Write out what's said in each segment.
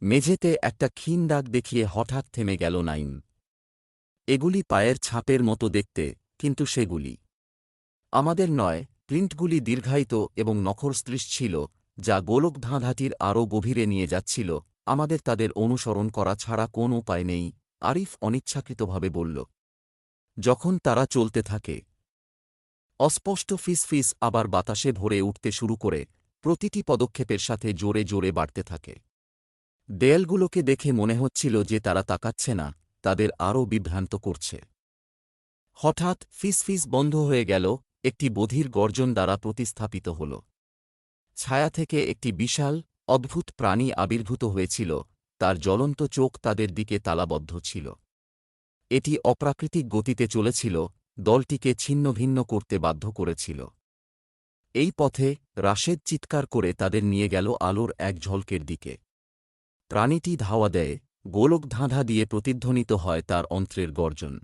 মেঝেতে একটা ক্ষীণ দাগ দেখিয়ে হঠাৎ থেমে গেল নাইম। এগুলি পায়ের ছাপের মতো দেখতে, কিন্তু সেগুলি আমাদের নয়। প্রিন্টগুলি দীর্ঘায়িত এবং নখরস্পৃশ ছিল, যা গোলকধাঁধাটির আরও গভীরে নিয়ে যাচ্ছিল। আমাদের তাদের অনুসরণ করা ছাড়া কোনো উপায় নেই, আরিফ অনিচ্ছাকৃতভাবে বলল। যখন তারা চলতে থাকে, অস্পষ্ট ফিসফিস আবার বাতাসে ভরে উঠতে শুরু করে, প্রতিটি পদক্ষেপের সাথে জোরে জোরে বাড়তে থাকে। দেয়ালগুলোকে দেখে মনে হচ্ছিল যে তারা তাকাচ্ছে না, তাদের আরও বিভ্রান্ত করছে। হঠাৎ ফিসফিস বন্ধ হয়ে গেল, একটি বধির গর্জন দ্বারা প্রতিস্থাপিত হল। ছায়া থেকে একটি বিশাল, অদ্ভুত প্রাণী আবির্ভূত হয়েছিল, তার জ্বলন্ত চোখ তাদের দিকে তালাবদ্ধ ছিল। এটি অপ্রাকৃতিক গতিতে চলেছিল, দলটিকে ছিন্নভিন্ন করতে বাধ্য করেছিল। এই পথে রাশেদ চিৎকার করে তাদের নিয়ে গেল আলোর এক ঝলকের দিকে। প্রাণীটি ধাওয়া দেয়, গোলকধাঁধা দিয়ে প্রতিধ্বনিত হয় তার অন্ত্রের গর্জন।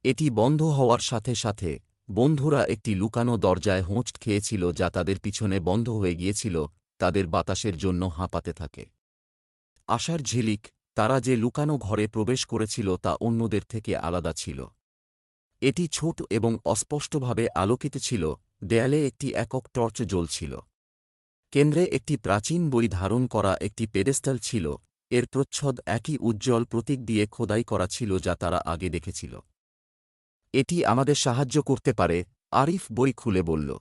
এটি বন্ধ হওয়ার সাথে সাথে বন্ধুরা একটি লুকানো দরজায় হোঁচট খেয়েছিল যা তাদের পিছনে বন্ধ হয়ে গিয়েছিল, তাদের বাতাসের জন্য হাঁপাতে থাকে। আশার ঝিলিক, তারা যে লুকানো ঘরে প্রবেশ করেছিল তা অন্যদের থেকে আলাদা ছিল। এটি ছোট এবং অস্পষ্টভাবে আলোকিত ছিল, দেয়ালে একটি একক টর্চ জ্বলছিল। কেন্দ্রে একটি প্রাচীন বই ধারণ করা একটি পেডেস্টাল ছিল, এর প্রচ্ছদ একই উজ্জ্বল প্রতীক দিয়ে খোদাই করা ছিল যা তারা আগে দেখেছিল। এটি আমাদের সাহায্য করতে পারে, আরিফ বই খুলে বলল।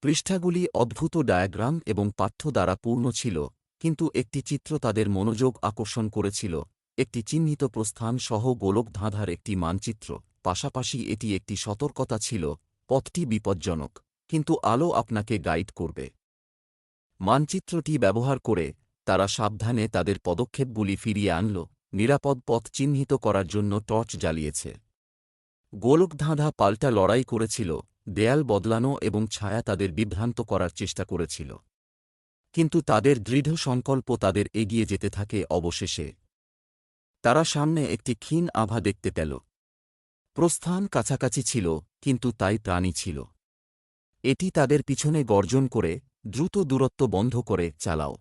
পৃষ্ঠাগুলি অদ্ভুত ডায়াগ্রাম এবং পাঠ্য দ্বারা পূর্ণ ছিল, কিন্তু একটি চিত্র তাদের মনোযোগ আকর্ষণ করেছিল, একটি চিহ্নিত প্রস্থান সহ গোলকধাঁধার একটি মানচিত্র। পাশাপাশি এটি একটি সতর্কতা ছিল, পথটি বিপজ্জনক, কিন্তু আলো আপনাকে গাইড করবে। মানচিত্রটি ব্যবহার করে তারা সাবধানে তাদের পদক্ষেপগুলি ফিরিয়ে আনল, নিরাপদ পথ চিহ্নিত করার জন্য টর্চ জ্বালিয়েছে। গোলকধাঁধা পাল্টা লড়াই করেছিল, দেয়াল বদলানো এবং ছায়া তাদের বিভ্রান্ত করার চেষ্টা করেছিল। কিন্তু তাদের দৃঢ় সংকল্প তাদের এগিয়ে যেতে থাকে। অবশেষে তারা সামনে একটি ক্ষীণ আভা দেখতে পেল। প্রস্থান কাছাকাছি ছিল, কিন্তু তাই প্রাণী ছিল। এটি তাদের পিছনে গর্জন করে, দ্রুত দূরত্ব বন্ধ করে, চালাও,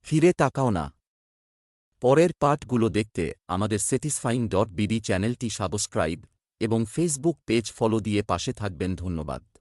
ফিরে তাকাও না। পরের পাঠগুলো দেখতে আমাদের স্যাটিসফাইং.বিডি চ্যানেলটি সাবস্ক্রাইব এবং ফেসবুক পেজ ফলো দিয়ে পাশে থাকবেন। ধন্যবাদ।